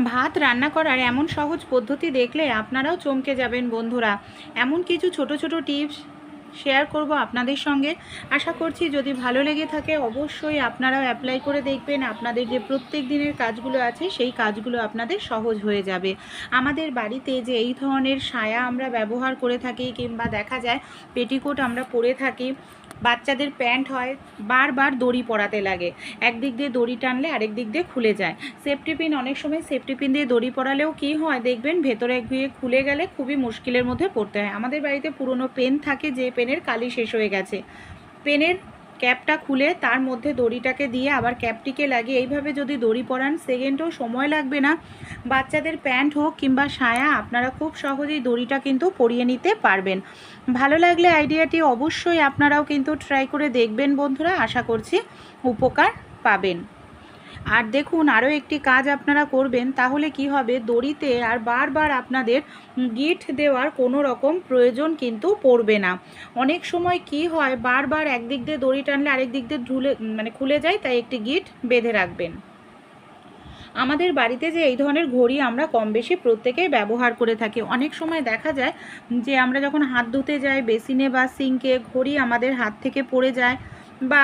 ভাত রান্না করার এমন সহজ পদ্ধতি দেখলে আপনারাও চমকে যাবেন বন্ধুরা। এমন কিছু ছোট ছোট টিপস শেয়ার করব আপনাদের সঙ্গে। আশা করছি যদি ভালো লেগে থাকে অবশ্যই আপনারাও অ্যাপ্লাই করে দেখবেন। আপনাদের যে প্রত্যেক দিনের কাজগুলো আছে সেই কাজগুলো আপনাদের সহজ হয়ে যাবে। আমাদের বাড়িতে যে এই ধরনের সায়া আমরা ব্যবহার করে থাকি কিংবা দেখা যায় পেটিকোট আমরা পরে থাকি, বাচ্চাদের প্যান্ট হয়, বারবার দড়ি পরাতে লাগে, একদিক দিয়ে দড়ি টানলে আরেক দিক দিয়ে খুলে যায়। সেফটি পিন, অনেক সময় সেফটি পিন দিয়ে দড়ি পরালেও কি হয় দেখবেন ভেতরে গিয়ে খুলে গেলে খুবই মুশকিলের মধ্যে পড়তে হয়। আমাদের বাড়িতে পুরনো পেন থাকে যে পেনের কালি শেষ হয়ে গেছে, পেনের ক্যাপটা খুলে তার মধ্যে দড়িটাকে দিয়ে আবার ক্যাপটিকে লাগিয়ে এইভাবে যদি দড়ি পরান সেকেন্ডও সময় লাগবে না। বাচ্চাদের প্যান্ট হোক কিংবা সায়া আপনারা খুব সহজেই দড়িটা কিন্তু পরিয়ে নিতে পারবেন। ভালো লাগলে আইডিয়াটি অবশ্যই আপনারাও কিন্তু ট্রাই করে দেখবেন বন্ধুরা, আশা করছি উপকার পাবেন। আর দেখুন আরও একটি কাজ আপনারা করবেন, তাহলে কি হবে দড়িতে আর বারবার আপনাদের গিট দেওয়ার কোনো রকম প্রয়োজন কিন্তু পড়বে না। অনেক সময় কি হয় বারবার একদিক দিয়ে দড়ি টানলে আরেক দিক দিয়ে খুলে যায়, তাই একটি গিট বেঁধে রাখবেন। আমাদের বাড়িতে যে এই ধরনের ঘড়ি আমরা কম বেশি প্রত্যেকেই ব্যবহার করে থাকি। অনেক সময় দেখা যায় যে আমরা যখন হাত ধুতে যাই বেসিনে বা সিঙ্কে ঘড়ি আমাদের হাত থেকে পড়ে যায়, বা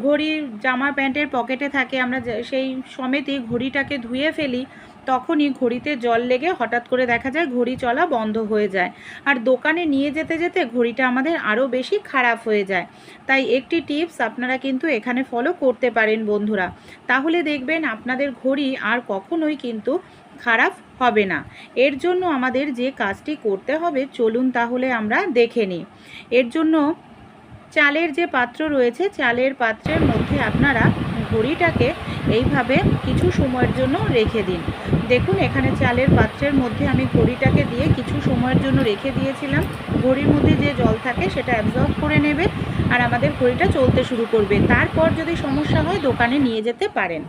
ঘড়ি জামা প্যান্টের পকেটে থাকে, আমরা সেই সমেতই ঘড়িটাকে ধুয়ে ফেলি, তখনই ঘড়িতে জল লেগে হঠাৎ করে দেখা যায় ঘড়ি চলা বন্ধ হয়ে যায়, আর দোকানে নিয়ে যেতে যেতে ঘড়িটা আমাদের আরও বেশি খারাপ হয়ে যায়। তাই একটি টিপস আপনারা কিন্তু এখানে ফলো করতে পারেন বন্ধুরা, তাহলে দেখবেন আপনাদের ঘড়ি আর কখনোই কিন্তু খারাপ হবে না। এর জন্য আমাদের যে কাজটি করতে হবে চলুন তাহলে আমরা দেখে নিই। এর জন্য চালের যে পাত্র রয়েছে, চালের পাত্রের মধ্যে আপনারা ঘড়িটাকে এইভাবে কিছু সময়ের জন্য রেখে দিন। দেখুন এখানে চালের পাত্রের মধ্যে আমি ঘড়িটাকে দিয়ে কিছু সময়ের জন্য রেখে দিয়েছিলাম। ঘড়ির মধ্যে যে জল থাকে সেটা অ্যাবজর্ব করে নেবে আর আমাদের ঘড়িটা চলতে শুরু করবে। তারপর যদি সমস্যা হয় দোকানে নিয়ে যেতে পারেন।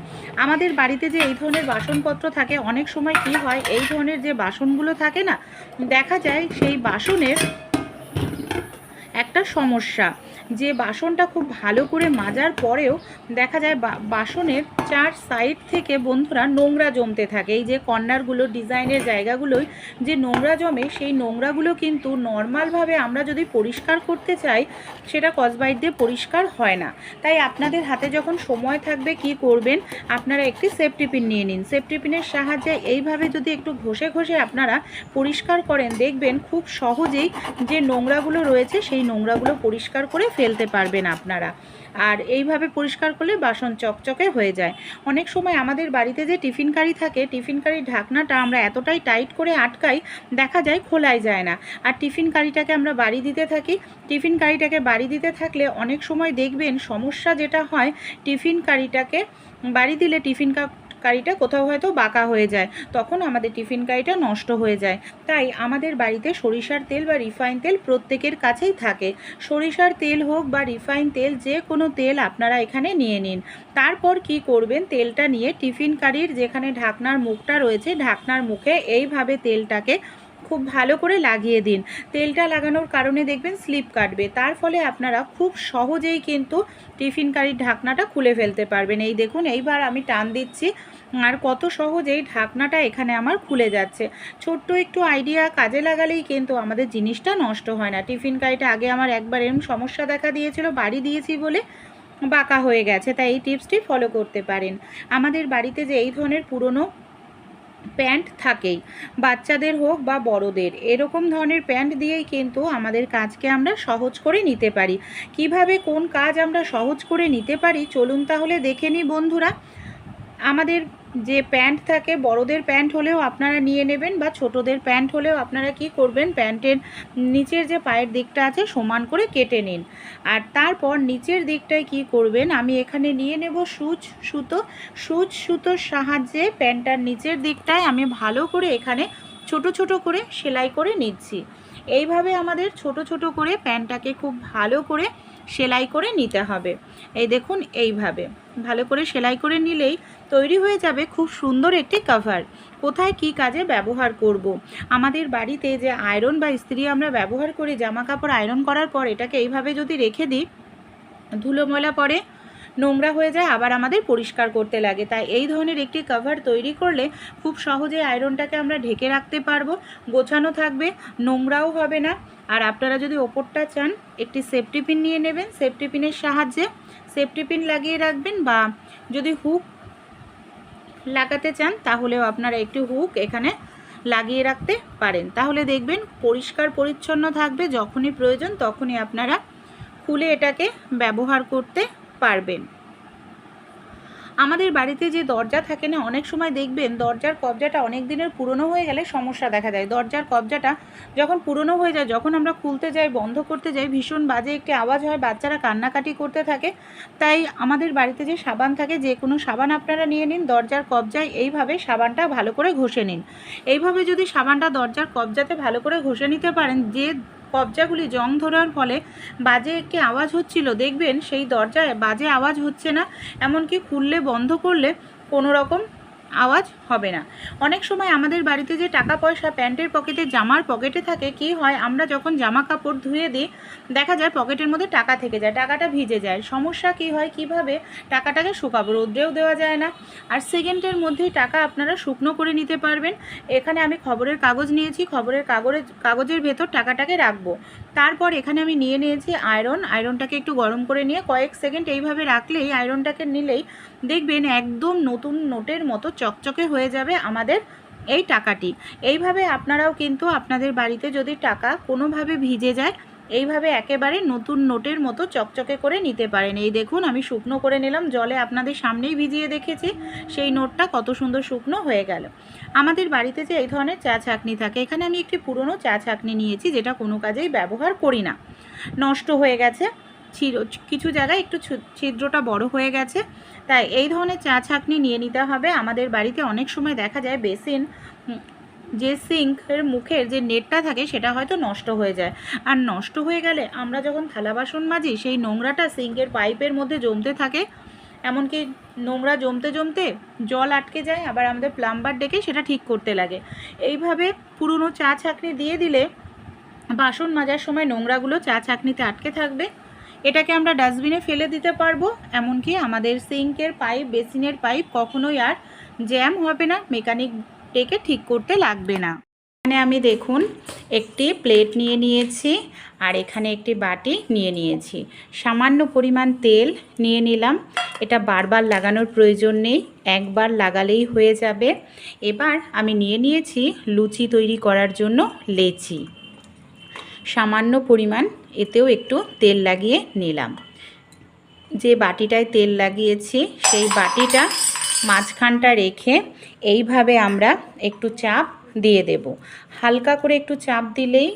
আমাদের বাড়িতে যে এই ধরনের বাসনপত্র থাকে, অনেক সময় কি হয় এই ধরনের যে বাসনগুলো থাকে না, দেখা যায় সেই বাসনের একটা সমস্যা, যে বাসনটা খুব ভালো করে মাজার পরেও দেখা যায় বাসনের চার সাইড থেকে বন্ধুরা নোংরা জমতে থাকে। এই যে কর্নারগুলো, ডিজাইনের জায়গাগুলোই যে নোংরা জমে, সেই নোংরাগুলো কিন্তু নর্মালভাবে আমরা যদি পরিষ্কার করতে চাই সেটা স্কচব্রাইট দিয়ে পরিষ্কার হয় না। তাই আপনাদের হাতে যখন সময় থাকবে কি করবেন, আপনারা একটি সেফটি পিন নিয়ে নিন। সেফটি পিনের সাহায্যে এইভাবে যদি একটু ঘষে ঘষে আপনারা পরিষ্কার করেন দেখবেন খুব সহজেই যে নোংরাগুলো রয়েছে সেই নোংরাগুলো পরিষ্কার করে ফেলতে পারবেন আপনারা। আর এইভাবে পরিষ্কার করলে বাসন চকচকে হয়ে যায়। অনেক সময় আমাদের বাড়িতে যে টিফিন কারি থাকে, টিফিন কারির ঢাকনাটা আমরা এতটাই টাইট করে আটকাই দেখা যায় খোলাই যায় না, আর টিফিন কারিটাকে আমরা বাড়ি দিতে থাকি। টিফিন কারিটাকে বাড়ি দিতে থাকলে অনেক সময় দেখবেন সমস্যা যেটা হয়, টিফিন কারিটাকে বাড়ি দিলে টিফিন কারিটা কোথাও হয়তো বাঁকা হয়ে যায়, তখন আমাদের টিফিন কারিটা নষ্ট হয়ে যায়। তাই আমাদের বাড়িতে সরিষার তেল বা রিফাইন তেল প্রত্যেকের কাছেই থাকে। সরিষার তেল হোক বা রিফাইন তেল, যে কোনো তেল আপনারা এখানে নিয়ে নিন। তারপর কি করবেন, তেলটা নিয়ে টিফিন কারির যেখানে ঢাকনার মুখটা রয়েছে ঢাকনার মুখে এইভাবে তেলটাকে খুব ভালো করে লাগিয়ে দিন। তেলটা লাগানোর কারণে দেখবেন স্লিপ কাটবে, তার ফলে আপনারা খুব সহজেই কিন্তু টিফিন কারির ঢাকনাটা খুলে ফেলতে পারবেন। এই দেখুন এইবার আমি টান দিচ্ছি আর কত সহজেই ঢাকনাটা এখানে আমার খুলে যাচ্ছে। ছোট্ট একটু আইডিয়া কাজে লাগালেই কিন্তু আমাদের জিনিসটা নষ্ট হয় না। টিফিন কারিটা আগে আমার একবার এরকম সমস্যা দেখা দিয়েছিল, বাড়ি দিয়েছি বলে বাঁকা হয়ে গেছে, তাই এই টিপসটি ফলো করতে পারেন। আমাদের বাড়িতে যে এই ধরনের পুরনো প্যান্ট থাকেই, বাচ্চাদের হোক বা বড়দের, এরকম ধরনের প্যান্ট দিয়েই কিন্তু আমাদের কাজকে আমরা সহজ করে নিতে পারি। কিভাবে কোন কাজ আমরা সহজ করে নিতে পারি চলুন তাহলে দেখে নিই বন্ধুরা। আমাদের যে প্যান্ট থাকে, বড়দের প্যান্ট হলেও আপনারা নিয়ে নেবেন বা ছোটদের প্যান্ট হলেও আপনারা কি করবেন, প্যান্টের নিচের যে পায়ের দিকটা আছে সমান করে কেটে নিন। আর তারপর নিচের দিকটায় কি করবেন, আমি এখানে নিয়ে নেব সুতোর সাহায্যে প্যান্টটার নিচের দিকটায় আমি ভালো করে এখানে ছোট ছোট করে সেলাই করে নিচ্ছি। এইভাবে আমাদের ছোট ছোট করে প্যান্টটাকে খুব ভালো করে সেলাই করে নিতে হবে। এই দেখুন এইভাবে ভালো করে সেলাই করে নিলেই তৈরি হয়ে যাবে খুব সুন্দর একটি কভার। কোথায় কি কাজে ব্যবহার করব, আমাদের বাড়িতে যে আয়রন বা ইস্ত্রি আমরা ব্যবহার করি, জামা কাপড় আয়রন করার পর এটাকে এইভাবে যদি রেখে দিই, ধুলো ময়লা পড়ে নোংরা হয়ে যায়, আবার আমাদের পরিষ্কার করতে লাগে। তাই এই ধরনের একটি কভার তৈরি করলে খুব সহজে আয়রনটাকে আমরা ঢেকে রাখতে পারবো, গোছানো থাকবে, নোংরাও হবে না। আর আপনারা যদি ওপরটা চান, একটি সেফটি পিন নিয়ে নেবেন, সেফটি পিনের সাহায্যে সেফটি পিন লাগিয়ে রাখবেন, বা যদি হুক লাগাতে চান তাহলেও আপনারা একটি হুক এখানে লাগিয়ে রাখতে পারেন। তাহলে দেখবেন পরিষ্কার পরিচ্ছন্ন থাকবে, যখনই প্রয়োজন তখনই আপনারা খুলে এটাকে ব্যবহার করতে পারবেন। আমাদের বাড়িতে যে দরজা থাকে না, অনেক সময় দেখবেন দরজার কবজাটা অনেক দিনের পুরনো হয়ে গেলে সমস্যা দেখা যায়। দরজার কবজাটা যখন পুরনো হয়ে যায়, যখন আমরা খুলতে যাই, বন্ধ করতে যাই, ভীষণ বাজে একটি আওয়াজ হয়, বাচ্চারা কান্নাকাটি করতে থাকে। তাই আমাদের বাড়িতে যে সাবান থাকে, যে কোনো সাবান আপনারা নিয়ে নিন, দরজার কবজায় এইভাবে সাবানটা ভালো করে ঘষে নিন। এইভাবে যদি সাবানটা দরজার কবজাতে ভালো করে ঘষে নিতে পারেন, যে কবজাগুলি জং ধরার ফলে বাজে একটি আওয়াজ হচ্ছিল, দেখবেন সেই দরজায় বাজে আওয়াজ হচ্ছে না, এমনকি খুললে বন্ধ করলে কোনো রকম আওয়াজ হবে না। অনেক সময় আমাদের বাড়িতে যে টাকা পয়সা প্যান্টের পকেটে, জামার পকেটে থাকে, কি হয়, আমরা যখন জামা কাপড় ধুয়ে দিই দেখা যায় পকেটের মধ্যে টাকা থেকে যায়, টাকাটা ভিজে যায়। সমস্যা কি হয়, কিভাবে টাকাটাকে শুকাবো, রোদ্রেও দেওয়া যায় না, আর সেকেন্ডের মধ্যেই টাকা আপনারা শুকনো করে নিতে পারবেন। এখানে আমি খবরের কাগজ নিয়েছি, খবরের কাগজের ভেতর টাকাটাকে রাখবো। তারপর এখানে আমি নিয়ে নিয়েছি আয়রনটাকে একটু গরম করে নিয়ে কয়েক সেকেন্ড এইভাবে রাখলেই, আয়রনটাকে নিলেই দেখবেন একদম নতুন নোটের মতো চকচকে হয়ে যাবে আমাদের এই টাকাটি। এইভাবে আপনারাও কিন্তু আপনাদের বাড়িতে যদি টাকা কোনোভাবে ভিজে যায়, এইভাবে একেবারে নতুন নোটের মতো চকচকে করে নিতে পারেন। এই দেখুন আমি শুকনো করে নিলাম, জলে আপনাদের সামনেই ভিজিয়ে দেখেছি, সেই নোটটা কত সুন্দর শুকনো হয়ে গেল। আমাদের বাড়িতে যে এই ধরনের চা ছাঁকনি থাকে, এখানে আমি একটি পুরনো চা ছাঁকনি নিয়েছি, যেটা কোনো কাজেই ব্যবহার করি না, নষ্ট হয়ে গেছে, কিছু জায়গায় একটু ছিদ্রটা বড় হয়ে গেছে। তাই এই ধরনের চা ছাঁকনি নিয়ে নিতে হবে। আমাদের বাড়িতে অনেক সময় দেখা যায় বেসিন, যে সিঙ্কের মুখের যে নেটটা থাকে সেটা হয়তো নষ্ট হয়ে যায়, আর নষ্ট হয়ে গেলে আমরা যখন থালা বাসন মাজি, সেই নোংরাটা সিঙ্কের পাইপের মধ্যে জমতে থাকে, এমনকি নোংরা জমতে জমতে জল আটকে যায়, আবার আমাদের প্লাম্বার ডেকে সেটা ঠিক করতে লাগে। এইভাবে পুরনো চা ছাঁকনি দিয়ে দিলে বাসন মাজার সময় নোংরাগুলো চা ছাঁকনিতে আটকে থাকবে। এটাকে আমরা ডাস্টবিনে ফেলে দিতে পারবো, এমনকি আমাদের সিঙ্কের পাইপ, বেসিনের পাইপ কখনোই আর জ্যাম হবে না, মেকানিক ডেকে ঠিক করতে লাগবে না। এখানে আমি দেখুন একটি প্লেট নিয়ে নিয়েছি, আর এখানে একটি বাটি নিয়ে নিয়েছি, সামান্য পরিমাণ তেল নিয়ে নিলাম। এটা বারবার লাগানোর প্রয়োজন নেই, একবার লাগালেই হয়ে যাবে। এবার আমি নিয়ে নিয়েছি লুচি তৈরি করার জন্য লেচি, সামান্য পরিমাণ এতেও একটু তেল লাগিয়ে নিলাম। যে বাটিটায় তেল লাগিয়েছি সেই বাটিটা মাঝখানটা রেখে এইভাবে আমরা একটু চাপ দিয়ে দেব। হালকা করে একটু চাপ দিলেই,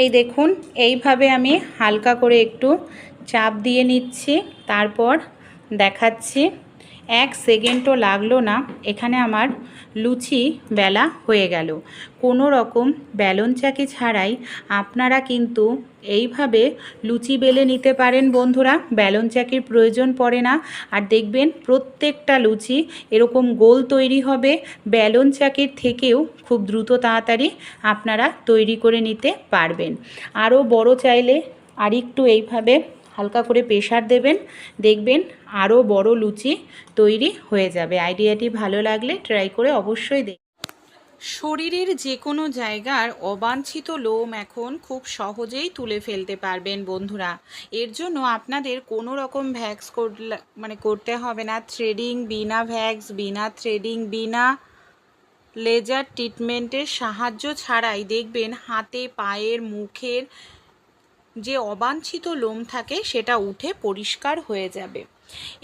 এই দেখুন এইভাবে আমি হালকা করে একটু চাপ দিয়ে নিচ্ছি, তারপর দেখাচ্ছি। 1 সেকেন্ডও লাগলো না, এখানে আমার লুচি বেলা হয়ে গেল। কোনো রকম বেলন চাকি ছাড়াই আপনারা কিন্তু এইভাবে লুচি বেলে নিতে পারেন বন্ধুরা, বেলন চাকির প্রয়োজন পড়ে না। আর দেখবেন প্রত্যেকটা লুচি এরকম গোল তৈরি হবে, বেলন চাকির থেকেও খুব দ্রুত তাড়াতাড়ি আপনারা তৈরি করে নিতে পারবেন। আরও বড় চাইলে আরেকটু এইভাবে হালকা করে প্রেসার দেবেন, দেখবেন আরও বড় লুচি তৈরি হয়ে যাবে। আইডিয়াটি ভালো লাগলে ট্রাই করে অবশ্যই দেখবেন। শরীরের যে কোনো জায়গার অবাঞ্ছিত লোম এখন খুব সহজেই তুলে ফেলতে পারবেন বন্ধুরা। এর জন্য আপনাদের কোনো রকম ভ্যাক্স করতে হবে না। থ্রেডিং বিনা ভ্যাক্স, বিনা থ্রেডিং, বিনা লেজার ট্রিটমেন্টের সাহায্য ছাড়াই দেখবেন হাতে, পায়ের, মুখের যে অবাঞ্ছিত লোম থাকে সেটা উঠে পরিষ্কার হয়ে যাবে।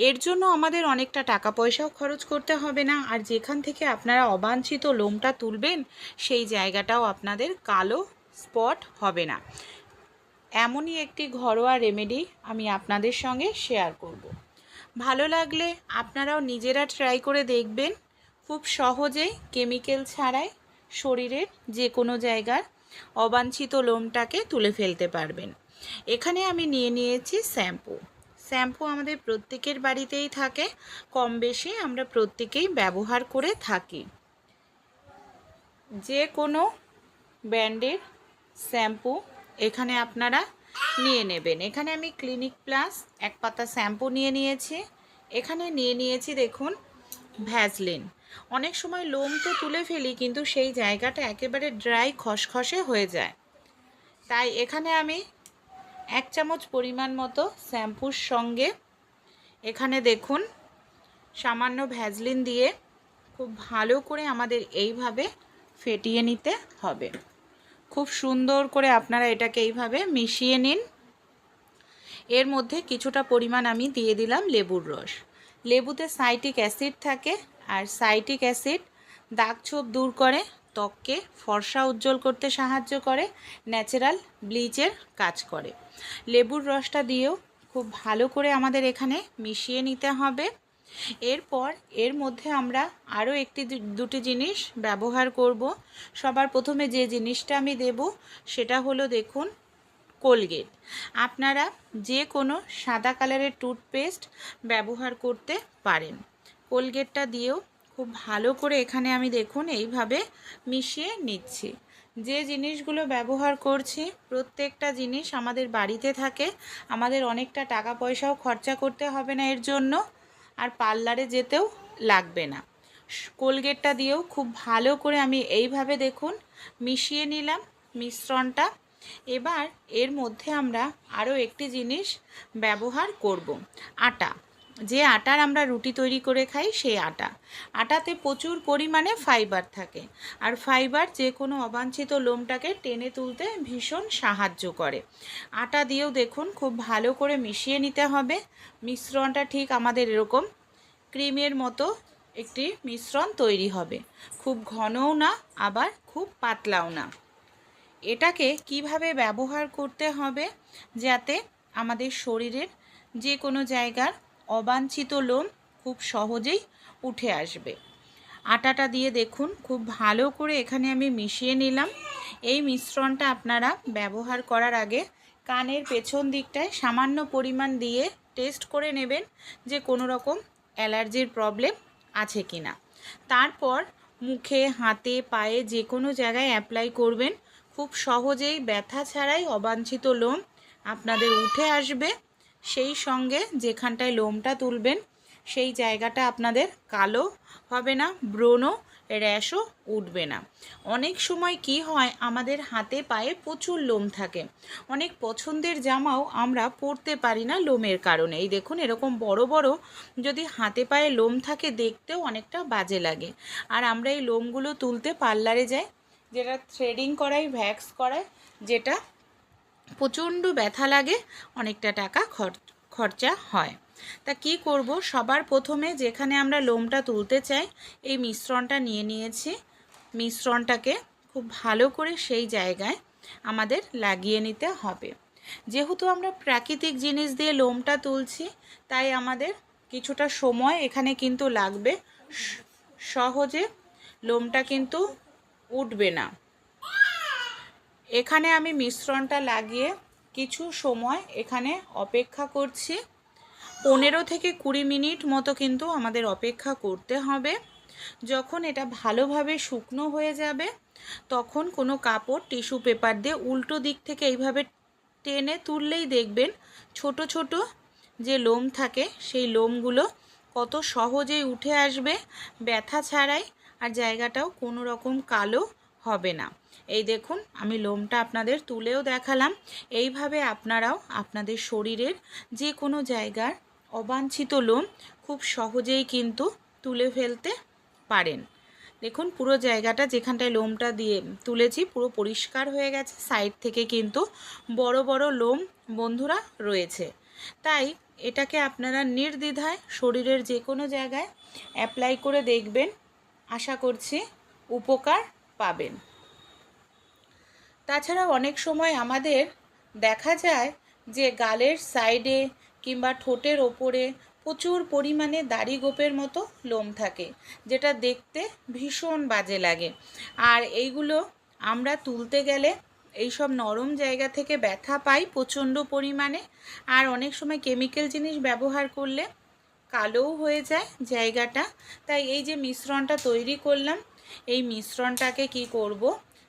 এর জন্য আমাদের অনেকটা টাকা পয়সাও খরচ করতে হবে না, আর যেখান থেকে আপনারা অবাঞ্ছিত লোমটা তুলবেন সেই জায়গাটাও আপনাদের কালো স্পট হবে না। এমনই একটি ঘরোয়া রেমেডি আমি আপনাদের সঙ্গে শেয়ার করব। ভালো লাগলে আপনারাও নিজেরা ট্রাই করে দেখবেন। খুব সহজেই কেমিক্যাল ছাড়াই শরীরের যে কোনো জায়গার অবাঞ্ছিত লোমটাকে তুলে ফেলতে পারবেন। এখানে আমি নিয়ে নিয়েছি শ্যাম্পু আমাদের প্রত্যেকের বাড়িতেই থাকে, কম বেশি আমরা প্রত্যেকেই ব্যবহার করে থাকি। যে কোনো ব্র্যান্ডের শ্যাম্পু এখানে আপনারা নিয়ে নেবেন। এখানে আমি ক্লিনিক প্লাস এক পাতা শ্যাম্পু নিয়ে নিয়েছি। এখানে নিয়ে নিয়েছি দেখুন ভ্যাসলিন। অনেক সময় লোম তো তুলে ফেলি কিন্তু সেই জায়গাটা একেবারে ড্রাই খসখসে হয়ে যায়, তাই এখানে আমি 1 চামচ পরিমাণ মতো শ্যাম্পুর সঙ্গে এখানে দেখুন সামান্য ভ্যাসলিন দিয়ে খুব ভালো করে আমাদের এইভাবে ফেটিয়ে নিতে হবে। খুব সুন্দর করে আপনারা এটাকে এইভাবে মিশিয়ে নিন। এর মধ্যে কিছুটা পরিমাণ আমি দিয়ে দিলাম লেবুর রস। লেবুতে সাইট্রিক অ্যাসিড থাকে, আর সাইট্রিক অ্যাসিড দাগ ছোপ দূর করে, ত্বককে ফর্সা উজ্জ্বল করতে সাহায্য করে, ন্যাচারাল ব্লিচের কাজ করে। লেবুর রসটা দিয়েও খুব ভালো করে আমাদের এখানে মিশিয়ে নিতে হবে। এরপর এর মধ্যে আমরা আরও দুটি জিনিস ব্যবহার করব। সবার প্রথমে যে জিনিসটা আমি দেব সেটা হলো দেখুন কোলগেট। আপনারা যে কোনো সাদা কালারের টুথপেস্ট ব্যবহার করতে পারেন। কোলগেটটা দিয়েও খুব ভালো করে এখানে আমি দেখুন এইভাবে মিশিয়ে নিচ্ছি। যে জিনিসগুলো ব্যবহার করছি প্রত্যেকটা জিনিস আমাদের বাড়িতে থাকে, আমাদের অনেকটা টাকা পয়সাও খরচা করতে হবে না এর জন্য, আর পার্লারে যেতেও লাগবে না। কোলগেটটা দিয়েও খুব ভালো করে আমি এইভাবে দেখুন মিশিয়ে নিলাম মিশ্রণটা। এবার এর মধ্যে আমরা আরও একটি জিনিস ব্যবহার করব, আটা। যে আটার আমরা রুটি তৈরি করে খাই সেই আটাতে প্রচুর পরিমাণে ফাইবার থাকে, আর ফাইবার যে কোনো অবাঞ্ছিত লোমটাকে টেনে তুলতে ভীষণ সাহায্য করে। আটা দিয়েও দেখুন খুব ভালো করে মিশিয়ে নিতে হবে। মিশ্রণটা ঠিক আমাদের এরকম ক্রিমের মতো একটি মিশ্রণ তৈরি হবে, খুব ঘনও না আবার খুব পাতলাও না। এটাকে কিভাবে ব্যবহার করতে হবে যাতে আমাদের শরীরের যে কোনো জায়গার অবাঞ্ছিত লোম খুব সহজেই উঠে আসবে। আটাটা দিয়ে দেখুন খুব ভালো করে এখানে আমি মিশিয়ে নিলাম। এই মিশ্রণটা আপনারা ব্যবহার করার আগে কানের পেছন দিকটায় সামান্য পরিমাণ দিয়ে টেস্ট করে নেবেন যে কোনো রকম অ্যালার্জির প্রবলেম আছে কি না। তারপর মুখে, হাতে, পায়ে যে কোনো জায়গায় অ্যাপ্লাই করবেন। খুব সহজেই ব্যথা ছাড়াই অবাঞ্ছিত লোম আপনাদের উঠে আসবে। সেই সঙ্গে যেখানটায় লোমটা তুলবেন সেই জায়গাটা আপনাদের কালো হবে না, ব্রণও র্যাশও উঠবে না। অনেক সময় কি হয়, আমাদের হাতে পায়ে প্রচুর লোম থাকে, অনেক পছন্দের জামাও আমরা পরতে পারি না লোমের কারণে। এই দেখুন এরকম বড় বড় যদি হাতে পায়ে লোম থাকে দেখতেও অনেকটা বাজে লাগে। আর আমরা এই লোমগুলো তুলতে পার্লারে যাই, যেটা থ্রেডিং করাই, ভ্যাক্স করায়, যেটা প্রচণ্ড ব্যথা লাগে, অনেকটা টাকা খরচা হয়। তা কি করব, সবার প্রথমে যেখানে আমরা লোমটা তুলতে চাই এই মিশ্রণটা নিয়ে নিয়েছি। মিশ্রণটাকে খুব ভালো করে সেই জায়গায় আমাদের লাগিয়ে নিতে হবে। যেহেতু আমরা প্রাকৃতিক জিনিস দিয়ে লোমটা তুলছি তাই আমাদের কিছুটা সময় এখানে কিন্তু লাগবে, সহজে লোমটা কিন্তু উঠবে না। এখানে আমি মিশ্রণটা লাগিয়ে কিছু সময় এখানে অপেক্ষা করছি। 15 থেকে 20 মিনিট মতো কিন্তু আমাদের অপেক্ষা করতে হবে। যখন এটা ভালোভাবে শুকনো হয়ে যাবে তখন কোনো কাপড়, টিস্যু পেপার দিয়ে উল্টো দিক থেকে এইভাবে টেনে তুললেই দেখবেন ছোট ছোট যে লোম থাকে সেই লোমগুলো কত সহজেই উঠে আসবে ব্যথা ছাড়াই, আর জায়গাটাও কোনো রকম কালো হবে না। এই দেখুন আমি লোমটা আপনাদের তুলেও দেখালাম। এইভাবে আপনারাও আপনাদের শরীরের যে কোনো জায়গার অবাঞ্ছিত লোম খুব সহজেই কিন্তু তুলে ফেলতে পারেন। দেখুন পুরো জায়গাটা যেখানটায় লোমটা দিয়ে তুলেছি পুরো পরিষ্কার হয়ে গেছে, সাইড থেকে কিন্তু বড় বড় লোম বন্ধুরা রয়েছে। তাই এটাকে আপনারা নির্দ্বিধায় শরীরের যে কোনো জায়গায় অ্যাপ্লাই করে দেখবেন, আশা করছি উপকার পাবেন। তাছাড়া অনেক সময় আমাদের দেখা যায় যে গালের সাইডে কিংবা ঠোঁটের ওপরে প্রচুর পরিমাণে দাড়ি গোপের মতো লোম থাকে, যেটা দেখতে ভীষণ বাজে লাগে। আর এইগুলো আমরা তুলতে গেলে এইসব নরম জায়গা থেকে ব্যথা পাই প্রচণ্ড পরিমাণে, আর অনেক সময় কেমিক্যাল জিনিস ব্যবহার করলে কালোও হয়ে যায় জায়গাটা। তাই এই যে মিশ্রণটা তৈরি করলাম, এই মিশ্রণটাকে কি করব,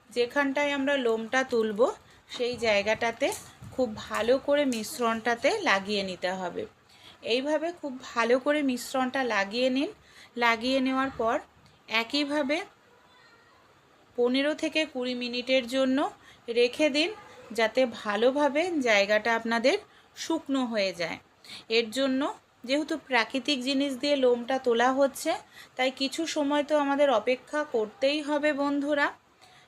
যেখানটায় আমরা লোমটা তুলব সেই জায়গাটাতে খুব ভালো করে মিশ্রণটাতে লাগিয়ে নিতে হবে। এইভাবে খুব ভালো করে মিশ্রণটা লাগিয়ে নিন। লাগিয়ে নেওয়ার পর একইভাবে 15 থেকে 20 মিনিটের জন্য রেখে দিন, যাতে ভালোভাবে জায়গাটা আপনাদের শুকনো হয়ে যায়। এর জন্য যেহেতু প্রাকৃতিক জিনিস দিয়ে লোমটা তোলা হচ্ছে, তাই কিছু সময় তো আমাদের অপেক্ষা করতেই হবে বন্ধুরা।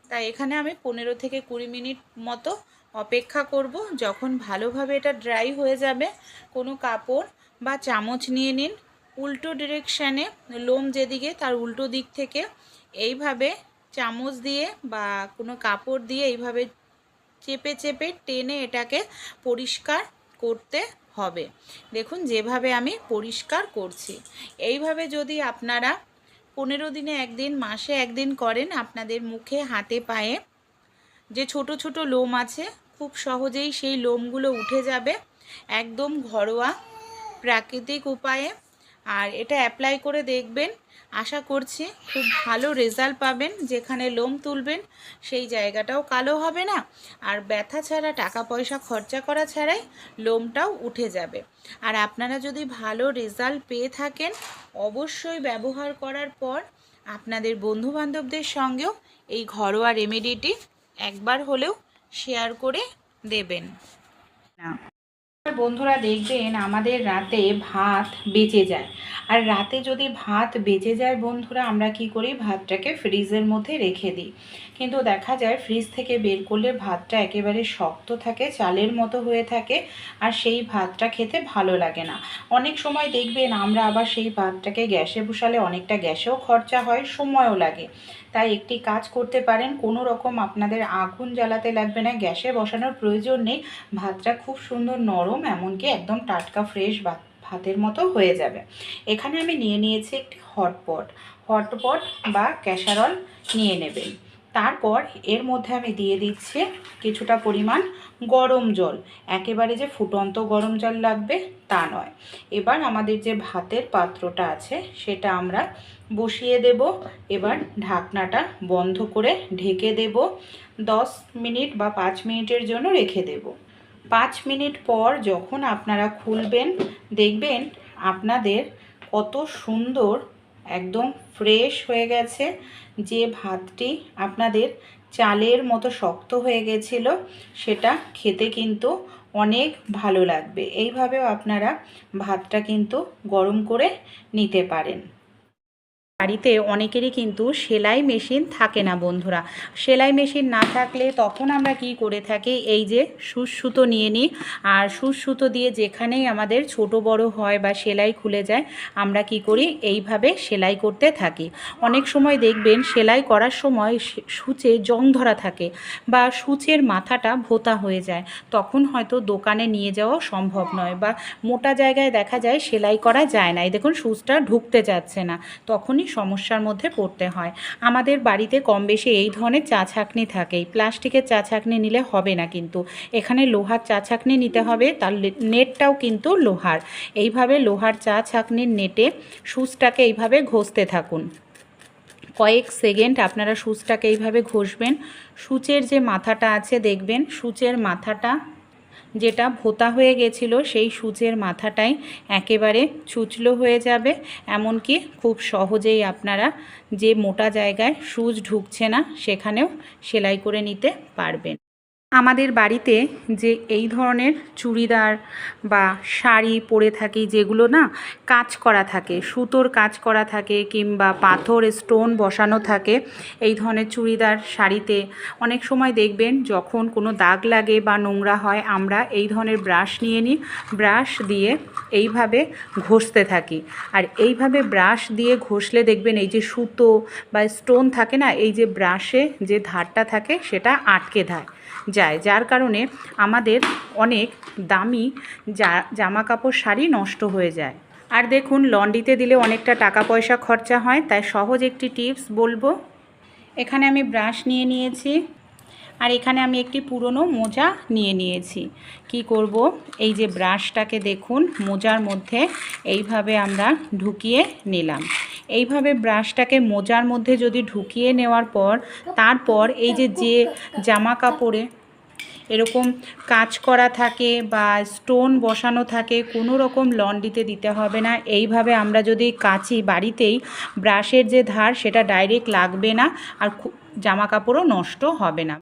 তাই এখানে আমি 15 থেকে 20 মিনিট মতো অপেক্ষা করব। যখন ভালোভাবে এটা ড্রাই হয়ে যাবে, কোনো কাপড় বা চামচ নিয়ে নিন, উল্টো ডিরেকশানে, লোম যেদিকে তার উল্টো দিক থেকে এইভাবে চামচ দিয়ে বা কোনো কাপড় দিয়ে এইভাবে চেপে চেপে টেনে এটাকে পরিষ্কার করতে হবে। দেখুন যেভাবে আমি পরিষ্কার করছি। এইভাবে যদি আপনারা 15 দিনে একদিন, মাসে একদিন করেন, আপনাদের মুখে, হাতে, পায়ে যে ছোট ছোট লোম আছে খুব সহজেই সেই লোমগুলো উঠে যাবে, একদম ঘরোয়া প্রাকৃতিক উপায়ে। আর এটা অ্যাপ্লাই করে দেখবেন, আশা করছি খুব ভালো রেজাল্ট পাবেন। যেখানে লোম তুলবেন সেই জায়গাটাও কালো হবে না, আর ব্যথা ছাড়া, টাকা পয়সা খরচা করা ছাড়াই লোমটাও উঠে যাবে। আর আপনারা যদি ভালো রেজাল্ট পেয়ে থাকেন, অবশ্যই ব্যবহার করার পর আপনাদের বন্ধুবান্ধবদের সঙ্গেও এই ঘরোয়া রেমেডিটি একবার হলেও শেয়ার করে দেবেন। বন্ধুরা দেখবেন আমাদের রাতে ভাত বেঁচে যায়, আর রাতে যদি ভাত বেঁচে যায় বন্ধুরা, আমরা কি করি, ভাতটাকে ফ্রিজের মধ্যে রেখে দিই। কিন্তু দেখা যায় ফ্রিজ থেকে বের করলে ভাতটা একেবারে শক্ত থাকে, চালের মতো হয়ে থাকে, আর সেই ভাতটা খেতে ভালো লাগে না। অনেক সময় দেখবেন আমরা আবার সেই ভাতটাকে গ্যাসে বসালে অনেকটা গ্যাসেও খরচা হয়, সময়ও লাগে। তাই একটি কাজ করতে পারেন, কোনো রকম আপনাদের আগুন জ্বালাতে লাগবে না, গ্যাসে বসানোর প্রয়োজন নেই। ভাতটা খুব সুন্দর নরম, এমনকি একদম টাটকা ফ্রেশ ভাতের মতো হয়ে যাবে। এখানে আমি নিয়ে নিয়েছি একটি হটপট বা ক্যাসারল নিয়ে নেবেন। তারপর এর মধ্যে আমি দিয়ে দিচ্ছি কিছুটা পরিমাণ গরম জল। একেবারে যে ফুটন্ত গরম জল লাগবে তা নয়। এবার আমাদের যে ভাতের পাত্রটা আছে সেটা আমরা বসিয়ে দেব। এবার ঢাকনাটা বন্ধ করে ঢেকে দেব। 10 মিনিট বা 5 মিনিটের জন্য রেখে দেব। 5 মিনিট পর যখন আপনারা খুলবেন, দেখবেন আপনাদের কত সুন্দর একদম ফ্রেশ হয়ে গেছে। যে ভাতটি আপনাদের চালের মতো শক্ত হয়ে গেছিল, সেটা খেতে কিন্তু অনেক ভালো লাগবে। এইভাবেও আপনারা ভাতটা কিন্তু গরম করে নিতে পারেন। বাড়িতে অনেকেরই কিন্তু সেলাই মেশিন থাকে না বন্ধুরা। সেলাই মেশিন না থাকলে তখন আমরা কি করে থাকি, এই যে সুচ সুতো নিয়ে নিই, আর সুচ সুতো দিয়ে যেখানেই আমাদের ছোট বড় হয় বা সেলাই খুলে যায়, আমরা কি করি, এইভাবে সেলাই করতে থাকি। অনেক সময় দেখবেন সেলাই করার সময় সূচে জং ধরা থাকে বা সূচের মাথাটা ভোঁতা হয়ে যায়, তখন হয়তো দোকানে নিয়ে যাওয়া সম্ভব নয়, বা মোটা জায়গায় দেখা যায় সেলাই করা যায় না, এই দেখুন সূচটা ঢুকতে যাচ্ছে না, তখনই সমস্যার মধ্যে পড়তে হয়। আমাদের বাড়িতে কম বেশি এই ধরনের চা ছাঁকনি থাকেই। প্লাস্টিকের চা ছাঁকনি নিলে হবে না, কিন্তু এখানে লোহার চা ছাঁকনি নিতে হবে, তার নেটটাও কিন্তু লোহার। এইভাবে লোহার চা ছাঁকনির নেটে সুচটাকে এইভাবে ঘষতে থাকুন। কয়েক সেকেন্ড আপনারা সুচটাকে এইভাবে ঘষবেন। সুচের যে মাথাটা আছে দেখবেন, সুচের মাথাটা যেটা ভোঁতা হয়ে গেছিলো, সেই সূচের মাথাটাই একেবারে ছুঁচলো হয়ে যাবে। এমনকি খুব সহজেই আপনারা যে মোটা জায়গায় সূচ ঢুকছে না সেখানেও সেলাই করে নিতে পারবেন। আমাদের বাড়িতে যে এই ধরনের চুড়িদার বা শাড়ি পরে থাকি, যেগুলো না কাজ করা থাকে, সুতোর কাজ করা থাকে কিংবা পাথর স্টোন বসানো থাকে, এই ধরনের চুড়িদার শাড়িতে অনেক সময় দেখবেন যখন কোনো দাগ লাগে বা নোংরা হয়, আমরা এই ধরনের ব্রাশ নিয়ে নিই, ব্রাশ দিয়ে এইভাবে ঘষতে থাকি। আর এইভাবে ব্রাশ দিয়ে ঘষলে দেখবেন এই যে সুতো বা স্টোন থাকে না, এই যে ব্রাশে যে ধারটা থাকে সেটা আটকে যায়, যার কারণে আমাদের অনেক দামি জামা কাপড়, শাড়ি নষ্ট হয়ে যায়। আর দেখুন লন্ড্রিতে দিলে অনেকটা টাকা পয়সা খরচা হয়, তাই সহজ একটি টিপস বলবো। এখানে আমি ব্রাশ নিয়ে নিয়েছি, আর এখানে আমি একটি পুরনো মোজা নিয়ে নিয়েছি। কি করব, এই যে ব্রাশটাকে দেখুন মোজার মধ্যে এইভাবে আমরা ঢুকিয়ে নিলাম। এইভাবে ব্রাশটাকে মোজার মধ্যে যদি ঢুকিয়ে নেওয়ার পর, তারপর এই যে জামা কাপড়ে এরকম কাজ করা থাকে বা স্টোন বসানো থাকে, কোনো রকম লন্ড্রিতে দিতে হবে না। এইভাবে আমরা যদি কাচি বাড়িতেই, ব্রাশের যে ধার সেটা ডাইরেক্ট লাগবে না, আর জামা কাপড়ও নষ্ট হবে না।